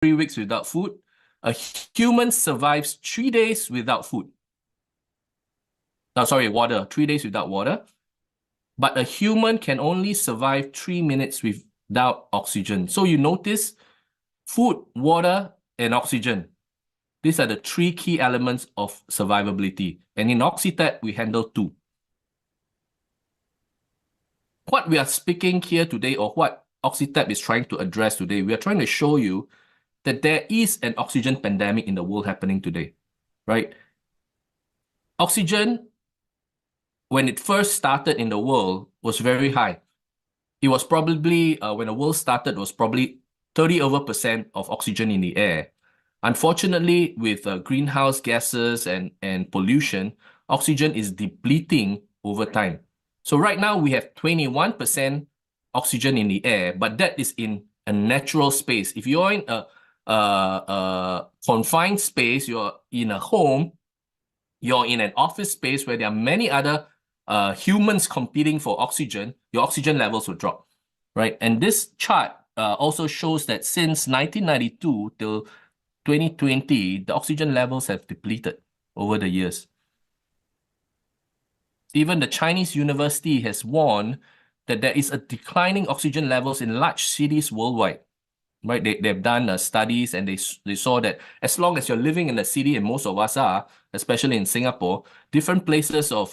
3 weeks without food. A human survives 3 days without food. Water. 3 days without water. But a human can only survive 3 minutes without oxygen. So you notice food, water, and oxygen. These are the 3 key elements of survivability. And in Oxytap, we handle 2. What we are speaking here today, or what Oxytap is trying to address today, we are trying to show you that there is an oxygen pandemic in the world happening today, right? Oxygen, when it first started in the world, was very high. It was probably, when the world started, was probably 30% of oxygen in the air. Unfortunately, with greenhouse gases and pollution, oxygen is depleting over time. So right now we have 21% oxygen in the air, but that is in a natural space. If you're in a confined space, you're in a home, you're in an office space where there are many other humans competing for oxygen, your oxygen levels will drop, right? And this chart also shows that since 1992 till 2020, the oxygen levels have depleted over the years. Even the Chinese university has warned that there is a declining oxygen levels in large cities worldwide, right? They've done studies, and they saw that as long as you're living in the city, and most of us are, especially in Singapore, different places of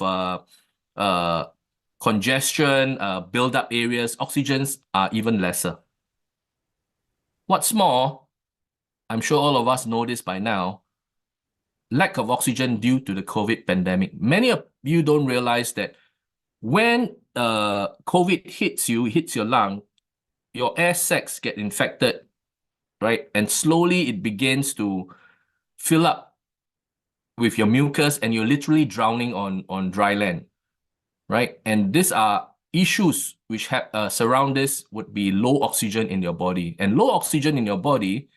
congestion, build-up areas, oxygens are even lesser. What's more, I'm sure all of us know this by now, lack of oxygen due to the COVID pandemic. Many of you don't realize that when COVID hits you, hits your lung, your air sacs get infected, right? And slowly it begins to fill up with your mucus, and you're literally drowning on dry land, right? And these are issues which surround this would be low oxygen in your body. And low oxygen in your body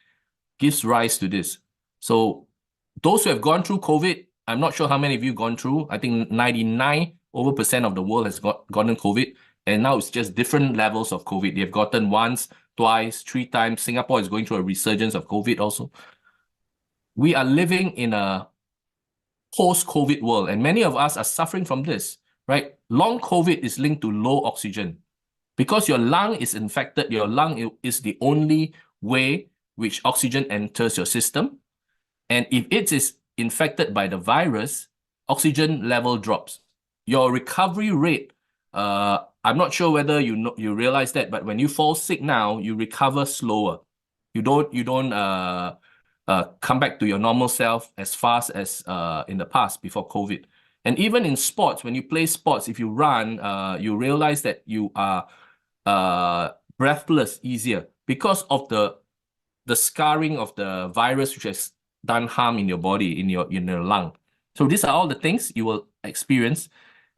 gives rise to this. So those who have gone through COVID, I'm not sure how many of you gone through. I think 99% of the world has gotten COVID, and now it's just different levels of COVID. They've gotten once, twice, 3 times. Singapore is going through a resurgence of COVID also. We are living in a post-COVID world, and many of us are suffering from this, right? Long COVID is linked to low oxygen. Because your lung is infected, your lung is the only way which oxygen enters your system. And if it is infected by the virus, oxygen level drops. Your recovery rate, I'm not sure whether you realize that, but when you fall sick now, you recover slower. You don't come back to your normal self as fast as in the past before COVID. And even in sports, when you play sports, if you run, you realize that you are breathless easier because of the scarring of the virus, which has done harm in your body, in your lung. So these are all the things you will experience.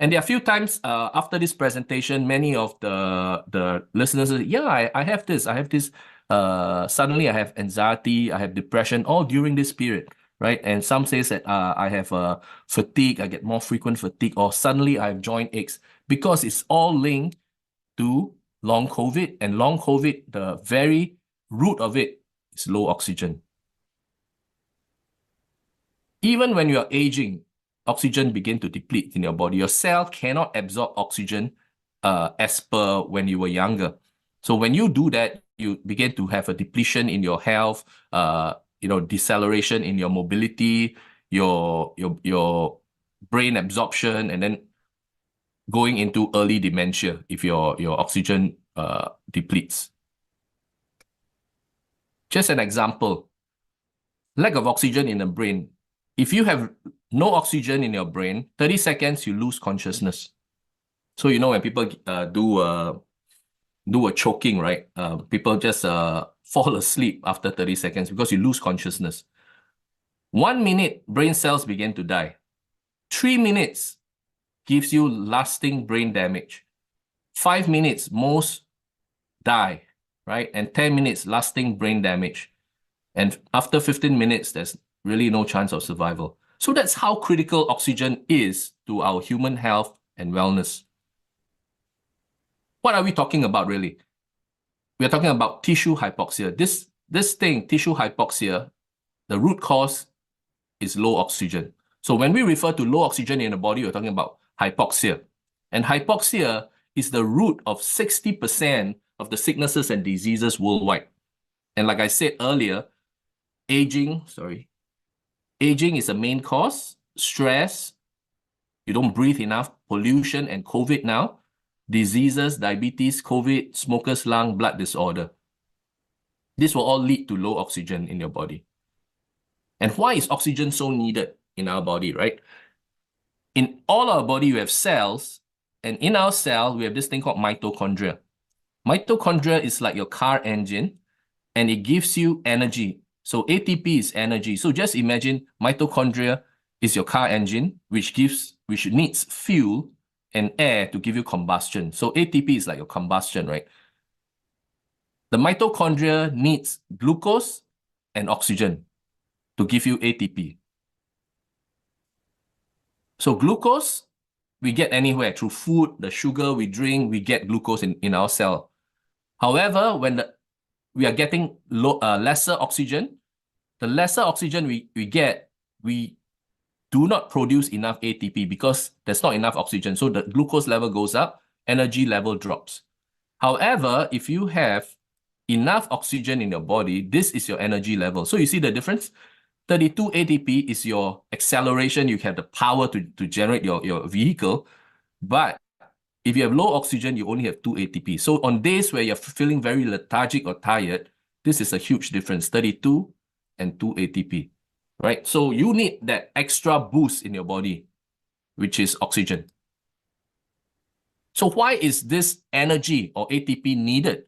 And there are a few times after this presentation, many of the listeners say, yeah, I have this, suddenly I have anxiety, I have depression, all during this period, right? And some says that I have fatigue, I get more frequent fatigue, or suddenly I have joint aches, because it's all linked to long COVID. And long COVID, the very root of it is low oxygen. Even when you are aging, oxygen begin to deplete in your body. Your cell cannot absorb oxygen as per when you were younger. So when you do that, you begin to have a depletion in your health, deceleration in your mobility, your brain absorption, and then going into early dementia if your oxygen depletes. Just an example, lack of oxygen in the brain. If you have no oxygen in your brain, 30 seconds, you lose consciousness. So, when people do a choking, right? People just fall asleep after 30 seconds because you lose consciousness. 1 minute, brain cells begin to die. 3 minutes gives you lasting brain damage. 5 minutes, most die, right? And 10 minutes, lasting brain damage. And after 15 minutes, there's really no chance of survival. So that's how critical oxygen is to our human health and wellness. What are we talking about really? We are talking about tissue hypoxia. This this thing, tissue hypoxia, the root cause is low oxygen. So when we refer to low oxygen in the body, we're talking about hypoxia. And hypoxia is the root of 60% of the sicknesses and diseases worldwide. And like I said earlier, aging is a main cause, stress, you don't breathe enough, pollution, and COVID now, diseases, diabetes, COVID, smoker's lung, blood disorder. This will all lead to low oxygen in your body. And why is oxygen so needed in our body, right? In all our body, we have cells, and in our cell, we have this thing called mitochondria. Mitochondria is like your car engine, and it gives you energy. So ATP is energy. So just imagine mitochondria is your car engine, which needs fuel and air to give you combustion. So ATP is like your combustion, right? The mitochondria needs glucose and oxygen to give you ATP. So glucose, we get anywhere through food, the sugar we drink, we get glucose in our cell. However, when we are getting lesser oxygen, the lesser oxygen we get, we do not produce enough ATP because there's not enough oxygen. So the glucose level goes up, energy level drops. However, if you have enough oxygen in your body, this is your energy level. So you see the difference? 32 ATP is your acceleration. You have the power to generate your vehicle. But if you have low oxygen, you only have 2 ATP. So on days where you're feeling very lethargic or tired, this is a huge difference, 32 and 2 ATP, right? So you need that extra boost in your body, which is oxygen. So why is this energy or ATP needed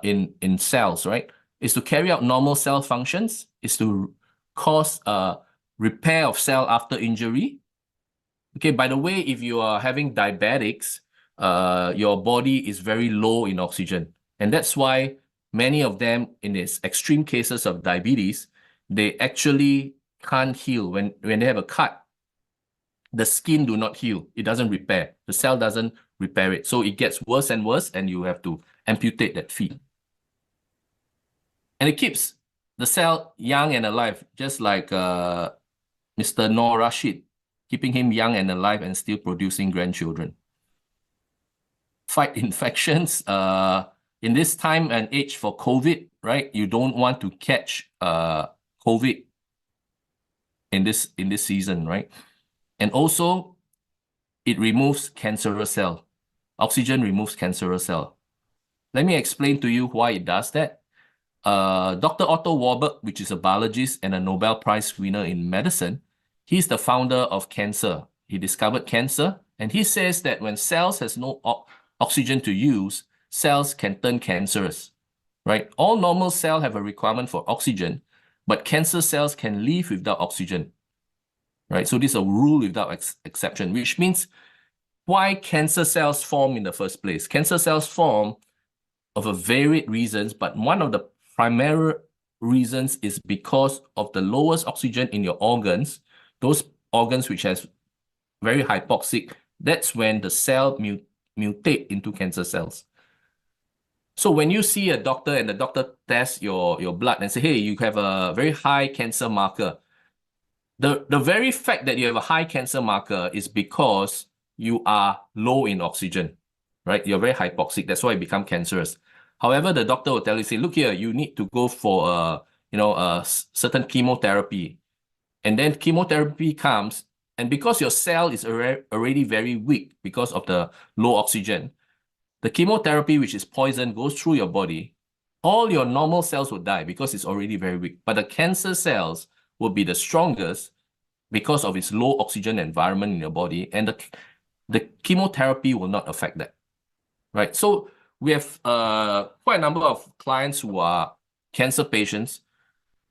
in cells, right? Is to carry out normal cell functions, is to cause repair of cell after injury. Okay, by the way, if you are having diabetics, your body is very low in oxygen. And that's why many of them, in these extreme cases of diabetes, they actually can't heal. When they have a cut, the skin do not heal. It doesn't repair. The cell doesn't repair it. So it gets worse and worse, and you have to amputate that feet. And it keeps the cell young and alive, just like Mr. Noor Rashid, keeping him young and alive and still producing grandchildren. Fight infections. In this time and age for COVID, right? You don't want to catch COVID in this season, right? And also, it removes cancerous cell. Oxygen removes cancerous cell. Let me explain to you why it does that. Dr. Otto Warburg, which is a biologist and a Nobel Prize winner in medicine, he's the founder of cancer. He discovered cancer, and he says that when cells has no oxygen to use, cells can turn cancerous, right? All normal cells have a requirement for oxygen, but cancer cells can live without oxygen, right? So this is a rule without exception, which means why cancer cells form in the first place. Cancer cells form of a varied reasons, but one of the primary reasons is because of the lowest oxygen in your organs, those organs which has very hypoxic, that's when the cell mutate into cancer cells. So when you see a doctor and the doctor tests your blood and say, hey, you have a very high cancer marker, the very fact that you have a high cancer marker is because you are low in oxygen, right? You're very hypoxic. That's why you become cancerous. However, the doctor will tell you, say, look here, you need to go for a certain chemotherapy. And then chemotherapy comes, and because your cell is already very weak because of the low oxygen, the chemotherapy, which is poison, goes through your body. All your normal cells will die because it's already very weak. But the cancer cells will be the strongest because of its low oxygen environment in your body, and the chemotherapy will not affect that, right? So we have quite a number of clients who are cancer patients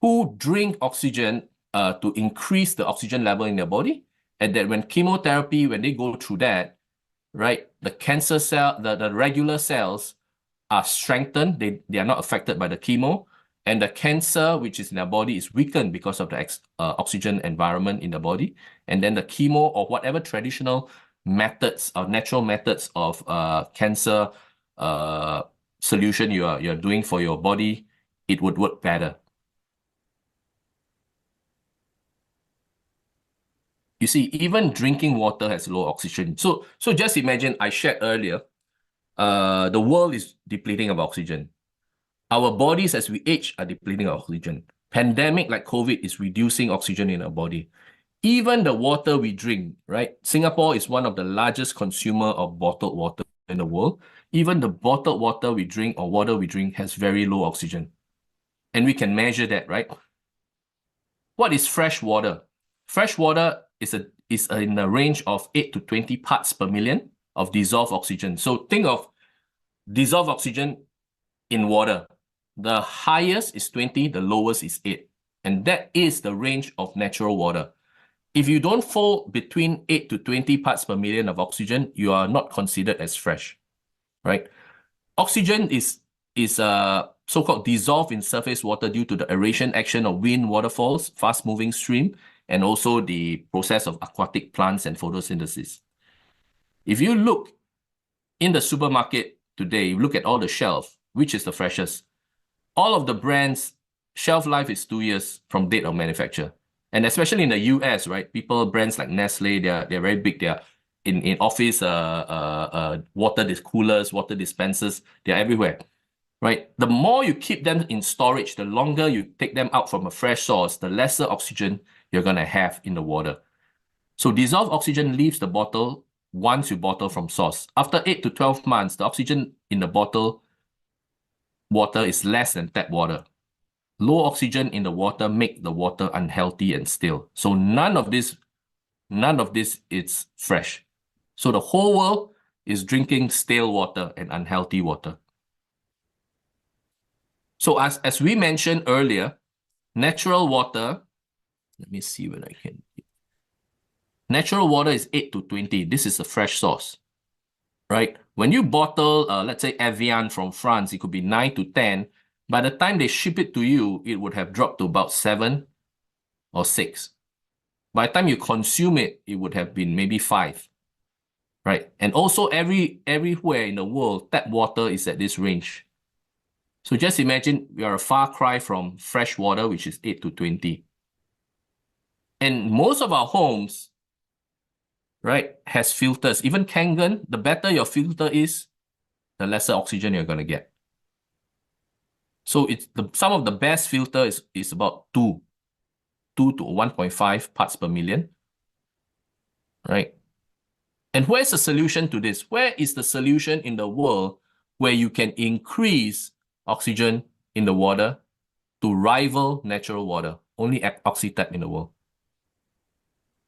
who drink oxygen to increase the oxygen level in their body, and that when chemotherapy, when they go through that, right, the cancer cell, the regular cells are strengthened. They are not affected by the chemo, and the cancer which is in their body is weakened because of the oxygen environment in the body. And then the chemo or whatever traditional methods or natural methods of cancer solution you're doing for your body it would work better. You see, even drinking water has low oxygen. So just imagine, I shared earlier, the world is depleting of oxygen. Our bodies, as we age, are depleting of oxygen. Pandemic like COVID is reducing oxygen in our body. Even the water we drink, right? Singapore is one of the largest consumer of bottled water in the world. Even the bottled water we drink or water we drink has very low oxygen. And we can measure that, right? What is fresh water? Fresh water is in a range of 8 to 20 parts per million of dissolved oxygen. So think of dissolved oxygen in water. The highest is 20, the lowest is 8. And that is the range of natural water. If you don't fall between 8 to 20 parts per million of oxygen, you are not considered as fresh, right? Oxygen is so-called dissolved in surface water due to the aeration action of wind, waterfalls, fast-moving stream, and also the process of aquatic plants and photosynthesis. If you look in the supermarket today, you look at all the shelf, which is the freshest? All of the brands, shelf life is 2 years from date of manufacture. And especially in the US, right? Brands like Nestle, they're very big. They're in office, water coolers, water dispensers, they're everywhere, right? The more you keep them in storage, the longer you take them out from a fresh source, the lesser oxygen you're going to have in the water. So dissolved oxygen leaves the bottle once you bottle from source. After 8 to 12 months, the oxygen in the bottle water is less than tap water. Low oxygen in the water make the water unhealthy and stale. So none of this is fresh. So the whole world is drinking stale water and unhealthy water. So as we mentioned earlier, natural water, let me see when I can. Natural water is 8 to 20. This is a fresh source, right? When you bottle, let's say Evian from France, it could be 9 to 10. By the time they ship it to you, it would have dropped to about 7 or 6. By the time you consume it, it would have been maybe 5, right? And also everywhere in the world, tap water is at this range. So just imagine we are a far cry from fresh water, which is 8 to 20. And most of our homes, right, has filters. Even Kangen, the better your filter is, the lesser oxygen you're going to get. So some of the best filter is about 2 to 1.5 parts per million, right? And where's the solution to this? Where is the solution in the world where you can increase oxygen in the water to rival natural water? Only at Oxytap in the world.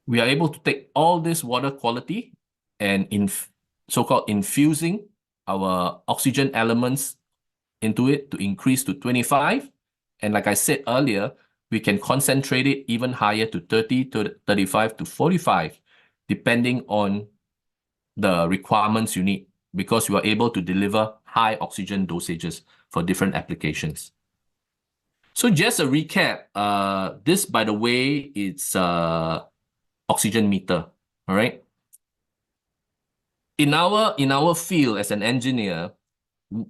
We are able to take all this water quality and so-called infusing our oxygen elements into it to increase to 25. And like I said earlier, we can concentrate it even higher to 30 to 35 to 45, depending on the requirements you need, because you are able to deliver high oxygen dosages for different applications. So just a recap, this, by the way, it's oxygen meter, all right? In our field as an engineer,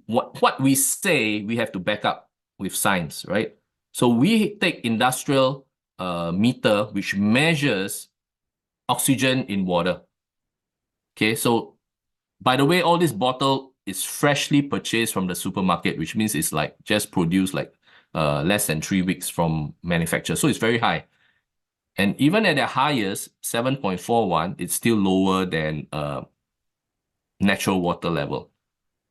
what we say, we have to back up with science, right? So we take industrial meter, which measures oxygen in water. Okay, so by the way, all this bottle is freshly purchased from the supermarket, which means it's like just produced like less than 3 weeks from manufacture. So it's very high. And even at the highest, 7.41, it's still lower than natural water level.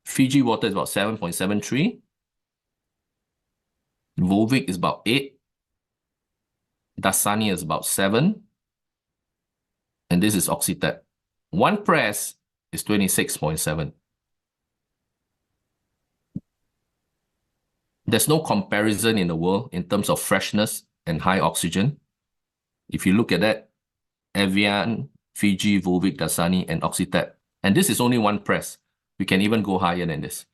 Fiji water is about 7.73. Volvic is about 8. Dasani is about 7. And this is Oxytap. One press is 26.7. There's no comparison in the world in terms of freshness and high oxygen. If you look at that, Evian, Fiji, Volvic, Dasani, and Oxytap. And this is only one press. We can even go higher than this.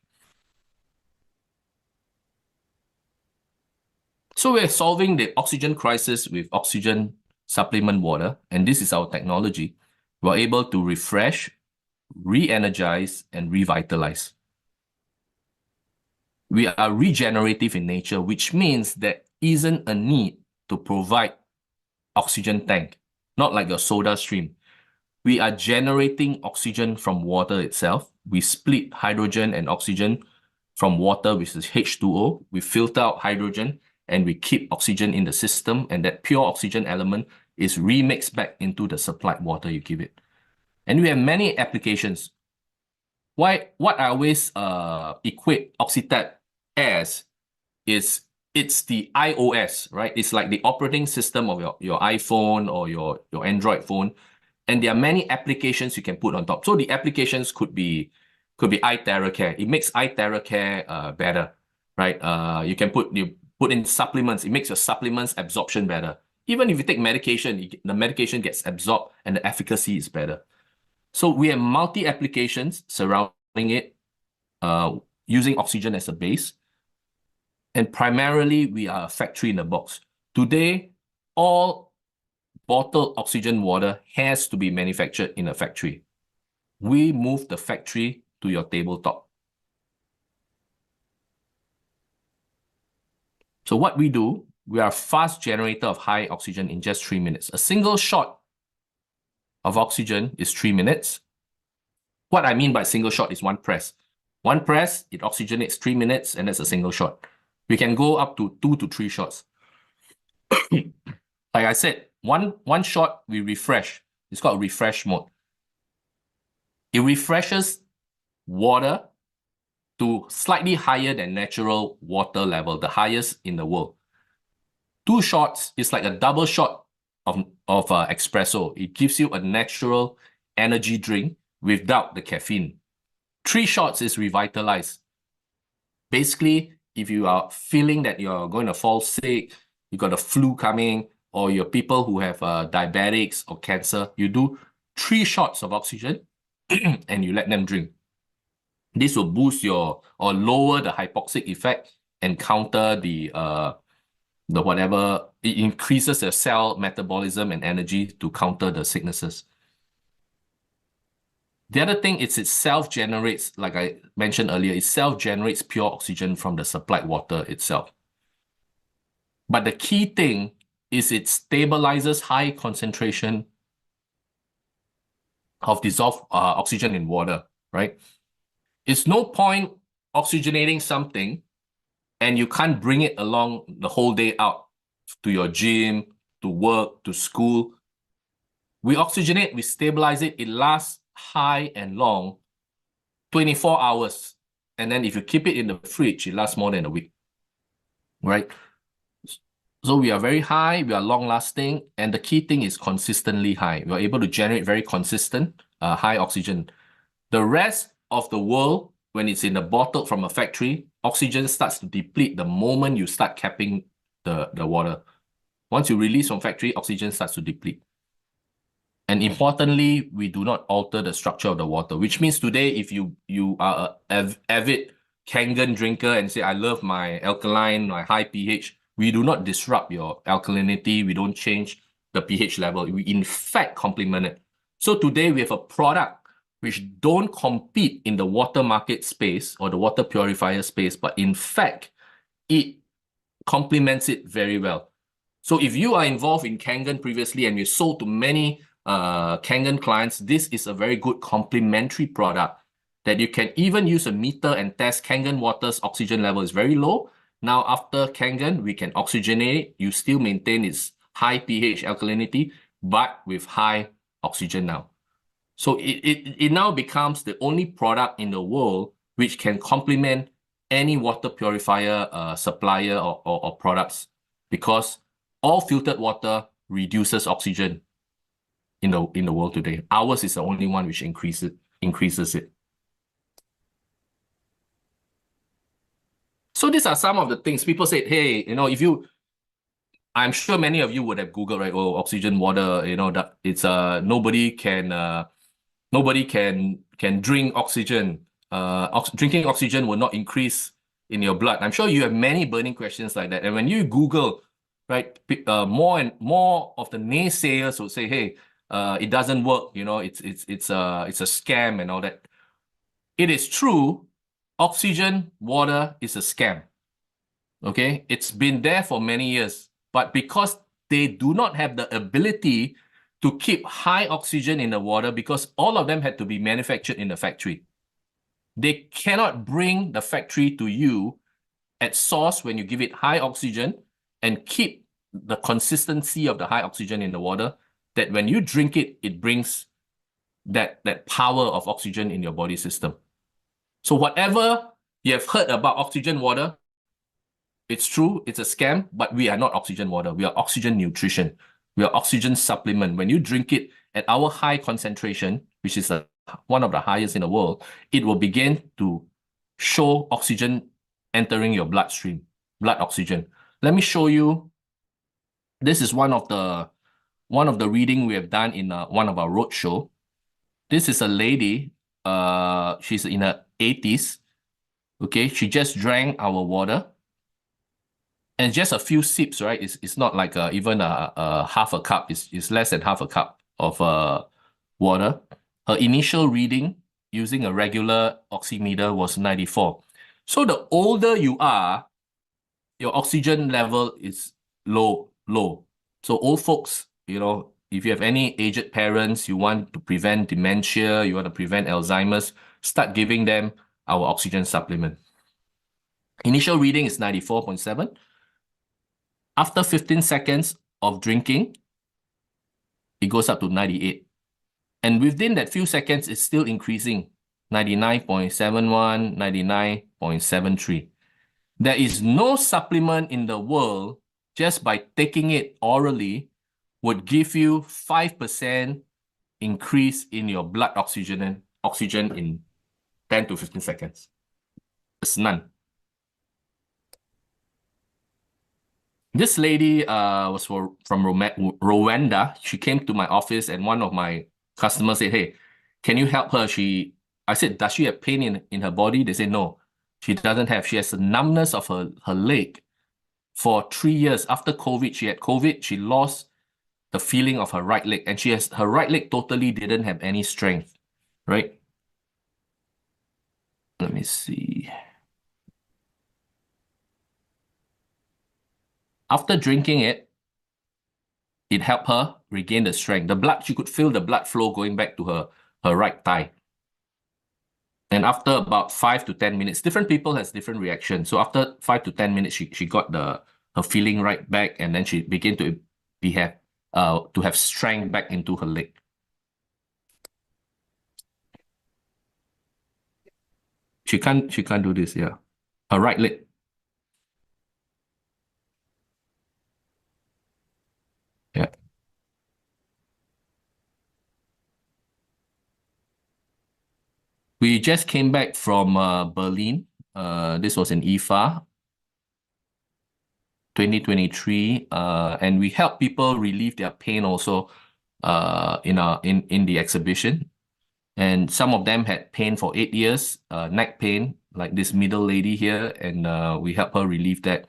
So we're solving the oxygen crisis with oxygen supplement water, and this is our technology. We're able to refresh, re-energize, and revitalize. We are regenerative in nature, which means there isn't a need to provide oxygen tank, not like your soda stream. We are generating oxygen from water itself. We split hydrogen and oxygen from water, which is H2O. We filter out hydrogen and we keep oxygen in the system, and that pure oxygen element is remixed back into the supplied water you give it. And we have many applications. What I always equate Oxytap as is it's the iOS, right? It's like the operating system of your iPhone or your Android phone. And there are many applications you can put on top. So the applications could be eye care. It makes eye care better, right? You put in supplements. It makes your supplements absorption better. Even if you take medication, the medication gets absorbed and the efficacy is better. So we have multi-applications surrounding it, using oxygen as a base. And primarily, we are a factory in the box. Today, all bottled oxygen water has to be manufactured in a factory. We move the factory to your tabletop. So what we do, we are a fast generator of high oxygen in just 3 minutes. A single shot of oxygen is 3 minutes. What I mean by single shot is one press. One press, it oxygenates 3 minutes, and that's a single shot. We can go up to 2 to 3 shots. Like I said, one shot, we refresh. It's called refresh mode. It refreshes water to slightly higher than natural water level, the highest in the world. 2 shots is like a double shot of espresso. It gives you a natural energy drink without the caffeine. 3 shots is revitalized. Basically, if you are feeling that you're going to fall sick, you got a flu coming, or you're people who have diabetics or cancer, you do 3 shots of oxygen and you let them drink. This will boost or lower the hypoxic effect and counter the whatever. It increases the cell metabolism and energy to counter the sicknesses. The other thing is it self-generates, like I mentioned earlier, it self-generates pure oxygen from the supplied water itself. But the key thing is it stabilizes high concentration of dissolved oxygen in water, right? It's no point oxygenating something and you can't bring it along the whole day out to your gym, to work, to school. We oxygenate, we stabilize it, it lasts high and long, 24 hours. And then if you keep it in the fridge, it lasts more than a week, right? So we are very high, we are long lasting, and the key thing is consistently high. We are able to generate very consistent high oxygen. The rest of the world, when it's in a bottle from a factory, oxygen starts to deplete the moment you start capping the water. Once you release from factory, oxygen starts to deplete. And importantly, we do not alter the structure of the water, which means today, if you are an avid Kangen drinker and say, I love my alkaline, my high pH, we do not disrupt your alkalinity. We don't change the pH level. We, in fact, complement it. So today, we have a product which don't compete in the water market space or the water purifier space, but in fact, it complements it very well. So if you are involved in Kangen previously and you sold to many Kangen clients, this is a very good complementary product that you can even use a meter and test. Kangen water's oxygen level is very low. Now, after Kangen, we can oxygenate it. You still maintain its high pH alkalinity, but with high oxygen now. So it now becomes the only product in the world which can complement any water purifier supplier or products, because all filtered water reduces oxygen in the world today. Ours is the only one which increases it. So these are some of the things people say, hey, if you, I'm sure many of you would have Googled, right? Oh, oxygen water, that it's nobody can drink oxygen. Drinking oxygen will not increase in your blood. I'm sure you have many burning questions like that. And when you Google, right, more and more of the naysayers will say, hey, it doesn't work, it's a scam and all that. It is true Oxygen water is a scam. Okay, it's been there for many years, but because they do not have the ability to keep high oxygen in the water, because all of them had to be manufactured in the factory, they cannot bring the factory to you at source when you give it high oxygen and keep the consistency of the high oxygen in the water, that when you drink it, it brings that power of oxygen in your body system. So whatever you have heard about oxygen water, it's true, it's a scam, but we are not oxygen water. We are oxygen nutrition. We are oxygen supplement. When you drink it at our high concentration, which is one of the highest in the world, it will begin to show oxygen entering your bloodstream, blood oxygen. Let me show you. This is one of the reading we have done in one of our roadshow. This is a lady. She's in her 80s. Okay, she just drank our water. And just a few sips, right? It's not like even a half a cup. It's less than half a cup of water. Her initial reading using a regular oximeter was 94. So the older you are, your oxygen level is low. So old folks, if you have any aged parents, you want to prevent dementia, you want to prevent Alzheimer's, start giving them our oxygen supplement. Initial reading is 94.7. After 15 seconds of drinking, it goes up to 98. And within that few seconds, it's still increasing, 99.71, 99.73. There is no supplement in the world, just by taking it orally, would give you 5% increase in your blood oxygen in 10 to 15 seconds. There's none. This lady was from Rwanda. She came to my office, and one of my customers said, "Hey, can you help her?" I said, "Does she have pain in her body?" They said, "No, she doesn't have. She has a numbness of her leg for 3 years. After COVID, she had COVID. She lost the feeling of her right leg, and her right leg totally didn't have any strength, right?" Let me see. After drinking it, it helped her regain the strength. The blood, she could feel the blood flow going back to her right thigh. And after about 5 to 10 minutes, different people has different reactions. So after 5 to 10 minutes, she got her feeling right back, and then she began to have strength back into her leg. She can't do this, yeah. Her right leg. Yeah. We just came back from Berlin. This was in IFA 2023, and we help people relieve their pain also in the exhibition. And some of them had pain for 8 years, neck pain, like this middle lady here, and we help her relieve that.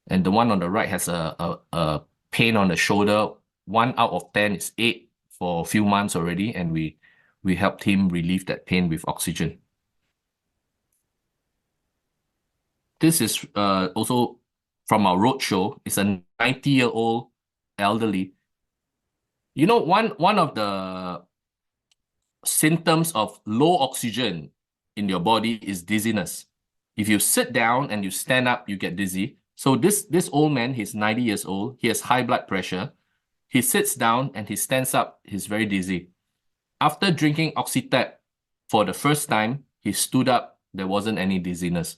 And the one on the right has a pain on the shoulder. 1 out of 10 is 8 for a few months already, and we helped him relieve that pain with oxygen. This is also from our roadshow. It's a 90-year-old elderly. One of the symptoms of low oxygen in your body is dizziness. If you sit down and you stand up, you get dizzy. So this old man, he's 90 years old. He has high blood pressure. He sits down and he stands up. He's very dizzy. After drinking Oxytap for the first time, he stood up. There wasn't any dizziness.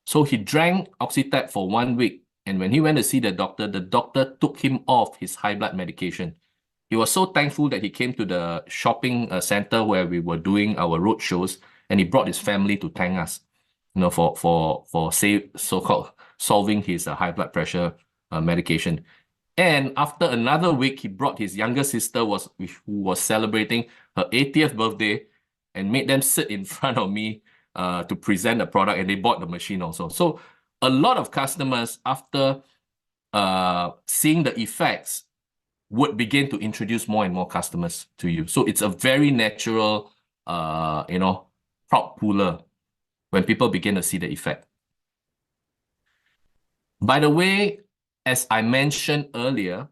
So he drank Oxytap for 1 week. And when he went to see the doctor took him off his high blood medication. He was so thankful that he came to the shopping center where we were doing our road shows, and he brought his family to thank us, for so-called solving his high blood pressure medication. And after another week, he brought his younger sister, who was celebrating her 80th birthday, and made them sit in front of me to present the product, and they bought the machine also. So a lot of customers, after seeing the effects, would begin to introduce more and more customers to you. So it's a very natural, crowd puller. when people begin to see the effect. By the way, as I mentioned earlier,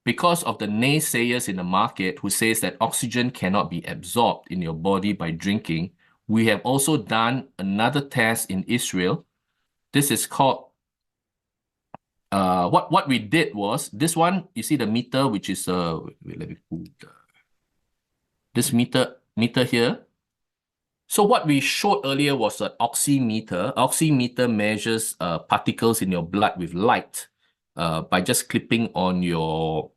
because of the naysayers in the market who says that oxygen cannot be absorbed in your body by drinking, we have also done another test in Israel. This is called, what we did was, this one, you see the meter, which is, wait, let me pull this meter here. So what we showed earlier was an oximeter. Oximeter measures particles in your blood with light by just clipping on your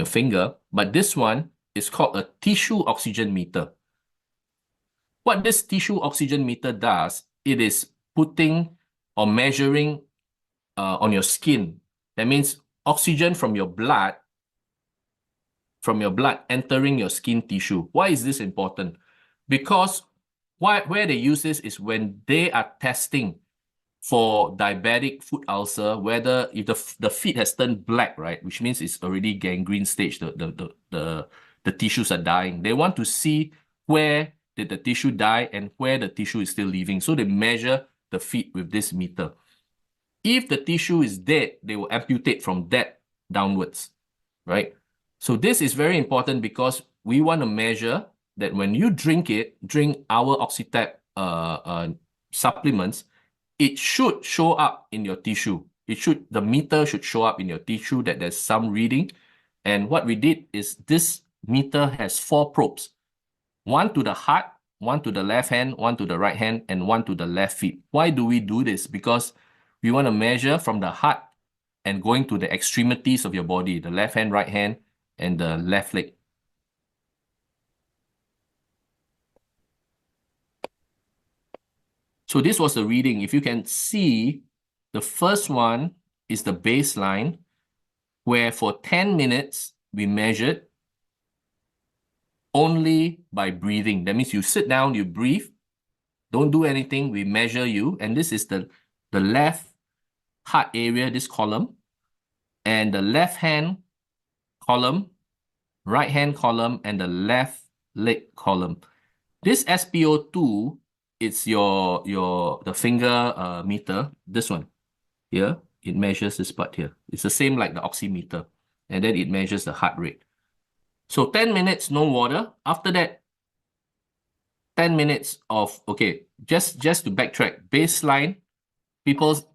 finger. But this one is called a tissue oxygen meter. What this tissue oxygen meter does, it is putting or measuring on your skin. That means oxygen from your blood entering your skin tissue. Why is this important? Because where they use this is when they are testing for diabetic foot ulcer, whether if the feet has turned black, right, which means it's already gangrene stage, the tissues are dying. They want to see where did the tissue die and where the tissue is still living. So they measure the feet with this meter. If the tissue is dead, they will amputate from that downwards, right? So this is very important because we want to measure that when you drink our Oxytap supplements, it should show up in your tissue. The meter should show up in your tissue that there's some reading. And what we did is this meter has 4 probes, one to the heart, one to the left hand, one to the right hand, and one to the left feet. Why do we do this? Because we want to measure from the heart and going to the extremities of your body, the left hand, right hand, and the left leg. So this was the reading. If you can see, the first one is the baseline, where for 10 minutes, we measured only by breathing. That means you sit down, you breathe, don't do anything, we measure you. And this is the left heart area, this column, and the left hand column, right hand column, and the left leg column. This SpO2, it's the finger meter, this one here, it measures this part here. It's the same like the oximeter, and then it measures the heart rate. So 10 minutes, no water. After that, 10 minutes of, okay, just to backtrack, baseline,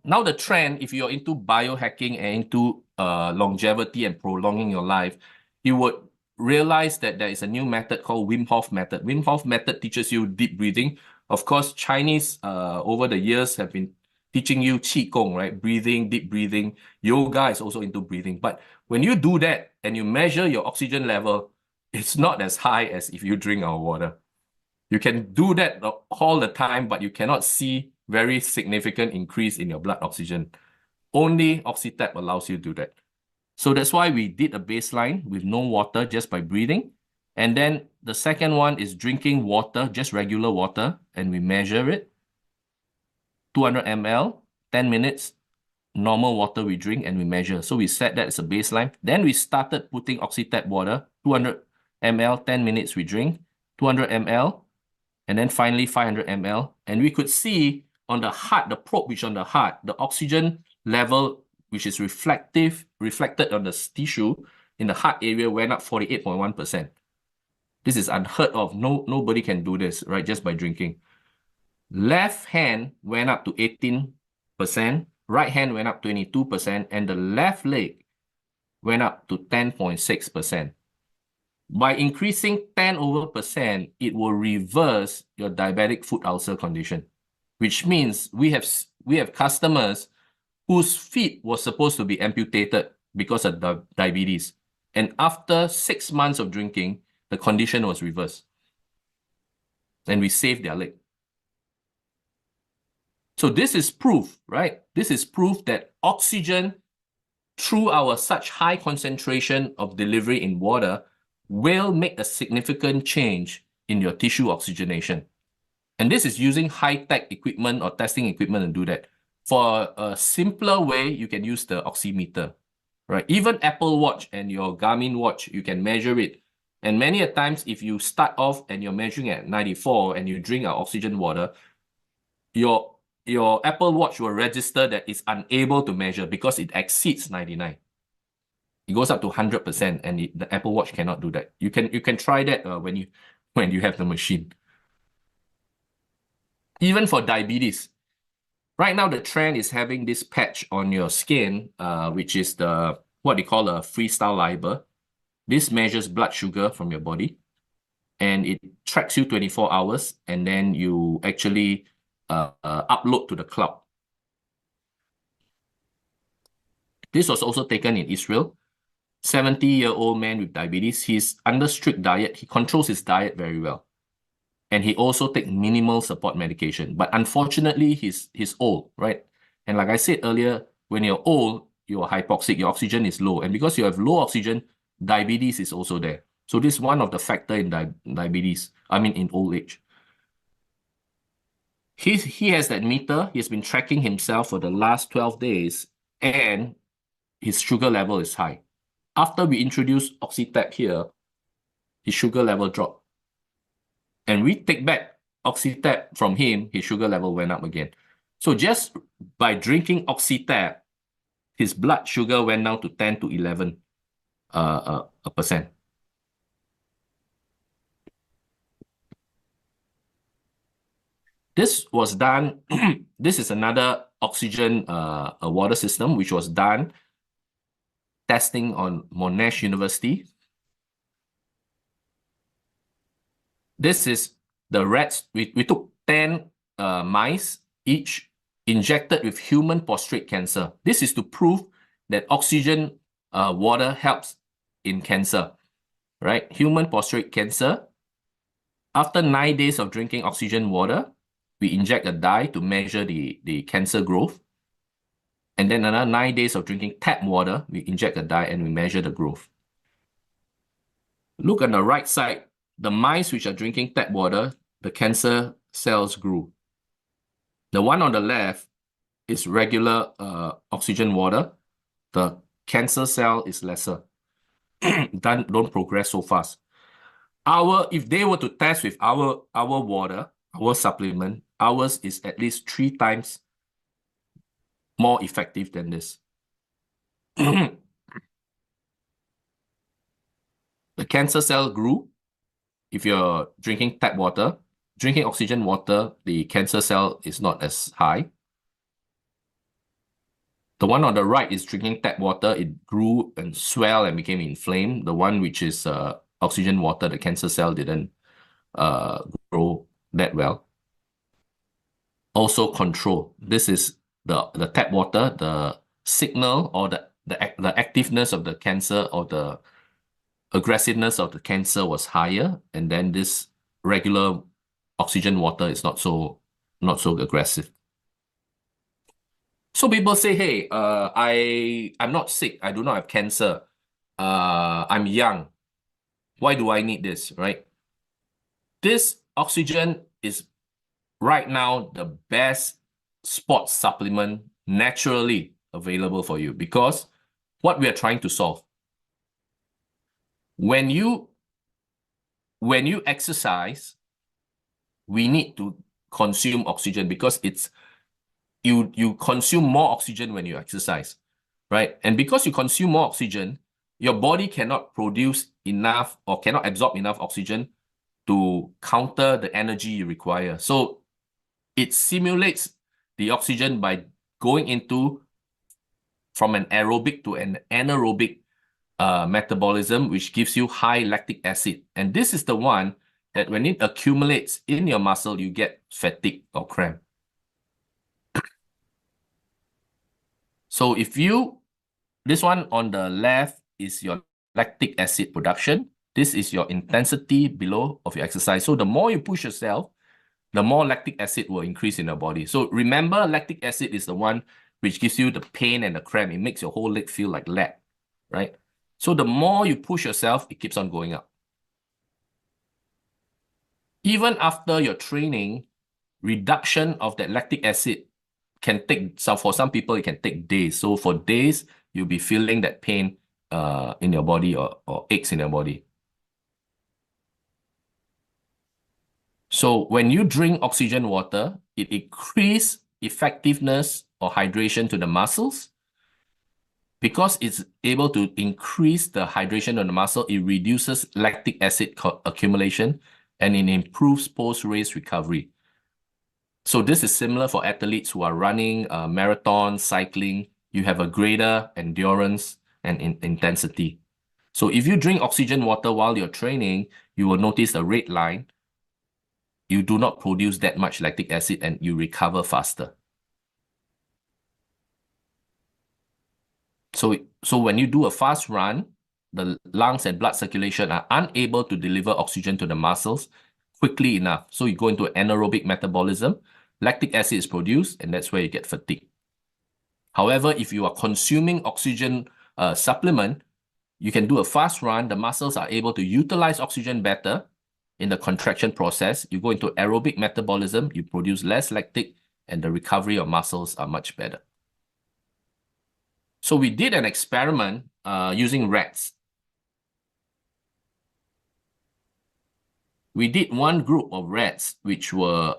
now the trend, if you're into biohacking and into longevity and prolonging your life, you would realize that there is a new method called Wim Hof method. Wim Hof method teaches you deep breathing. Of course, Chinese over the years have been teaching you Qigong, right? Breathing, deep breathing. Yoga is also into breathing. But when you do that and you measure your oxygen level, it's not as high as if you drink our water. You can do that all the time, but you cannot see very significant increase in your blood oxygen. Only Oxytap allows you to do that. So that's why we did a baseline with no water, just by breathing. And then the second one is drinking water, just regular water, and we measure it. 200 ml, 10 minutes, normal water we drink, and we measure. So we set that as a baseline. Then we started putting Oxytap water, 200 ml, 10 minutes we drink, 200 ml, and then finally 500 ml. And we could see on the heart, the probe which on the heart, the oxygen level, which is reflected on the tissue in the heart area, went up 48.1%. This is unheard of. Nobody can do this, right? Just by drinking. Left hand went up to 18%, right hand went up 22%, and the left leg went up to 10.6%. By increasing 10%, it will reverse your diabetic foot ulcer condition, which means we have customers whose feet was supposed to be amputated because of diabetes. And after 6 months of drinking, the condition was reversed. And we saved their leg. So this is proof, right? This is proof that oxygen, through our such high concentration of delivery in water, will make a significant change in your tissue oxygenation. And this is using high-tech equipment or testing equipment to do that. For a simpler way, you can use the oximeter, right? Even Apple Watch and your Garmin watch, you can measure it. And many a times, if you start off and you're measuring at 94 and you drink our oxygen water, your Apple Watch will register that it's unable to measure because it exceeds 99. It goes up to 100%, and the Apple Watch cannot do that. You can try that when you have the machine. Even for diabetes, right now the trend is having this patch on your skin, which is what they call a freestyle liber. This measures blood sugar from your body, and it tracks you 24 hours, and then you actually upload to the cloud. This was also taken in Israel. 70-year-old man with diabetes. He's under strict diet. He controls his diet very well. And he also takes minimal support medication. But unfortunately, he's old, right? And like I said earlier, when you're old, you're hypoxic, your oxygen is low. And because you have low oxygen, diabetes is also there. So this is one of the factors in diabetes, in old age. He has that meter. He's been tracking himself for the last 12 days, and his sugar level is high. After we introduce Oxytap here, his sugar level dropped. And we take back Oxytap from him, his sugar level went up again. So just by drinking Oxytap, his blood sugar went down to 10 to 11%. This was done, this is another oxygen water system, which was done testing on Monash University. This is the rats. We took 10 mice, each injected with human prostate cancer. This is to prove that oxygen water helps in cancer, right? Human prostate cancer. After 9 days of drinking oxygen water, we inject a dye to measure the cancer growth. And then another 9 days of drinking tap water, we inject a dye and we measure the growth. Look on the right side, the mice which are drinking tap water, the cancer cells grew. The one on the left is regular oxygen water. The cancer cell is lesser. Don't progress so fast. If they were to test with our water, our supplement, ours is at least 3 times more effective than this. The cancer cell grew. If you're drinking tap water, drinking oxygen water, the cancer cell is not as high. The one on the right is drinking tap water. It grew and swelled and became inflamed. The one which is oxygen water, the cancer cell didn't grow that well. Also control. This is the tap water, the signal or the activeness of the cancer or the aggressiveness of the cancer was higher, and then this regular oxygen water is not so aggressive. So people say, hey, I'm not sick. I do not have cancer. I'm young. Why do I need this, right? This oxygen is right now the best sports supplement naturally available for you, because what we are trying to solve, when you exercise, we need to consume oxygen because you consume more oxygen when you exercise, right? And because you consume more oxygen, your body cannot produce enough or cannot absorb enough oxygen to counter the energy you require. So it simulates the oxygen by going from an aerobic to an anaerobic metabolism, which gives you high lactic acid. And this is the one that when it accumulates in your muscle, you get fatigue or cramp. So this one on the left is your lactic acid production. This is your intensity below of your exercise. So the more you push yourself, the more lactic acid will increase in your body. So remember, lactic acid is the one which gives you the pain and the cramp. It makes your whole leg feel like lead, right? So the more you push yourself, it keeps on going up. Even after your training, reduction of that lactic acid can take, for some people, it can take days. So for days, you'll be feeling that pain in your body or aches in your body. So when you drink oxygen water, it increases effectiveness or hydration to the muscles. Because it's able to increase the hydration of the muscle, it reduces lactic acid accumulation and it improves post-race recovery. So this is similar for athletes who are running marathon, cycling. You have a greater endurance and intensity. So if you drink oxygen water while you're training, you will notice a red line. You do not produce that much lactic acid and you recover faster. So when you do a fast run, the lungs and blood circulation are unable to deliver oxygen to the muscles quickly enough. So you go into anaerobic metabolism, lactic acid is produced, and that's where you get fatigue. However, if you are consuming oxygen supplement, you can do a fast run. The muscles are able to utilize oxygen better in the contraction process. You go into aerobic metabolism, you produce less lactic, and the recovery of muscles are much better. So we did an experiment using rats. We did one group of rats which were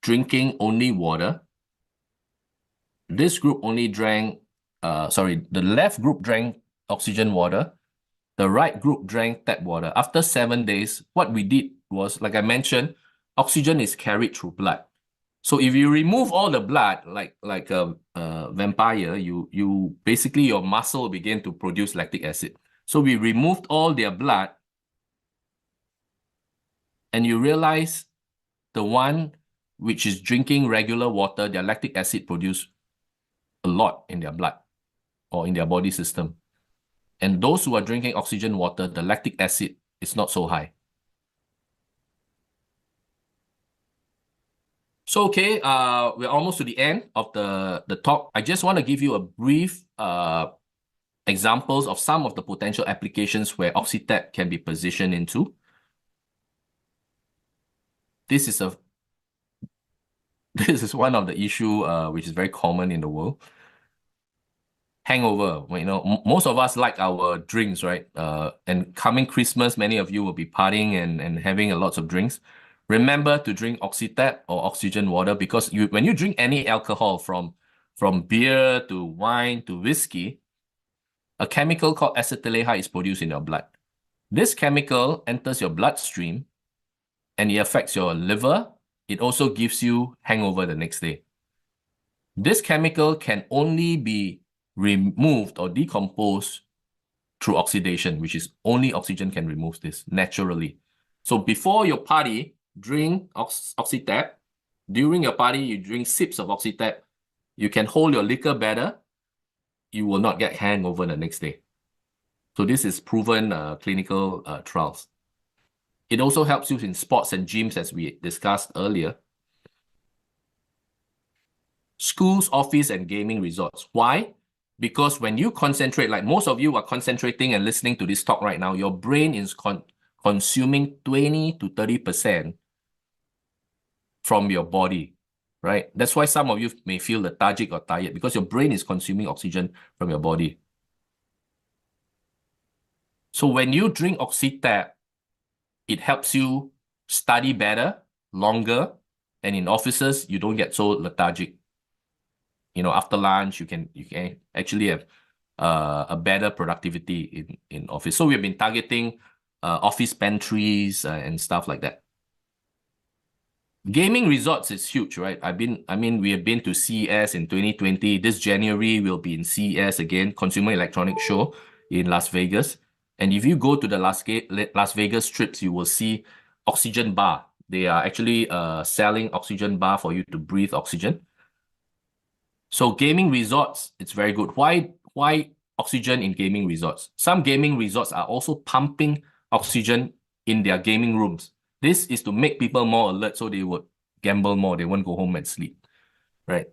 drinking only water. This group only drank, the left group drank oxygen water. The right group drank tap water. After 7 days, what we did was, like I mentioned, oxygen is carried through blood. So if you remove all the blood, like a vampire, you basically your muscle begin to produce lactic acid. So we removed all their blood, and you realize the one which is drinking regular water, their lactic acid produce a lot in their blood or in their body system. And those who are drinking oxygen water, the lactic acid is not so high. So, okay, we're almost to the end of the talk. I just want to give you a brief examples of some of the potential applications where Oxytap can be positioned into. This is one of the issue which is very common in the world. Hangover. Most of us like our drinks, right? And coming Christmas, many of you will be partying and having lots of drinks. Remember to drink Oxytap or oxygen water, because when you drink any alcohol, from beer to wine to whiskey, a chemical called acetaldehyde is produced in your blood. This chemical enters your bloodstream and it affects your liver. It also gives you hangover the next day. This chemical can only be removed or decomposed through oxidation, which is only oxygen can remove this naturally. So before your party, drink Oxytap. During your party, you drink sips of Oxytap. You can hold your liquor better. You will not get hangover the next day. So this is proven clinical trials. It also helps you in sports and gyms, as we discussed earlier. Schools, office, and gaming resorts. Why? Because when you concentrate, like most of you are concentrating and listening to this talk right now, your brain is consuming 20 to 30% from your body, right? That's why some of you may feel lethargic or tired, because your brain is consuming oxygen from your body. So when you drink Oxytap, it helps you study better, longer, and in offices, you don't get so lethargic. After lunch, you can actually have a better productivity in office. So we've been targeting office pantries and stuff like that. Gaming resorts is huge, right? We have been to CES in 2020. This January, we'll be in CES again, Consumer Electronics Show in Las Vegas. And if you go to the Las Vegas strips, you will see oxygen bar. They are actually selling oxygen bar for you to breathe oxygen. So gaming resorts, it's very good. Why oxygen in gaming resorts? Some gaming resorts are also pumping oxygen in their gaming rooms. This is to make people more alert, so they would gamble more. They won't go home and sleep, right?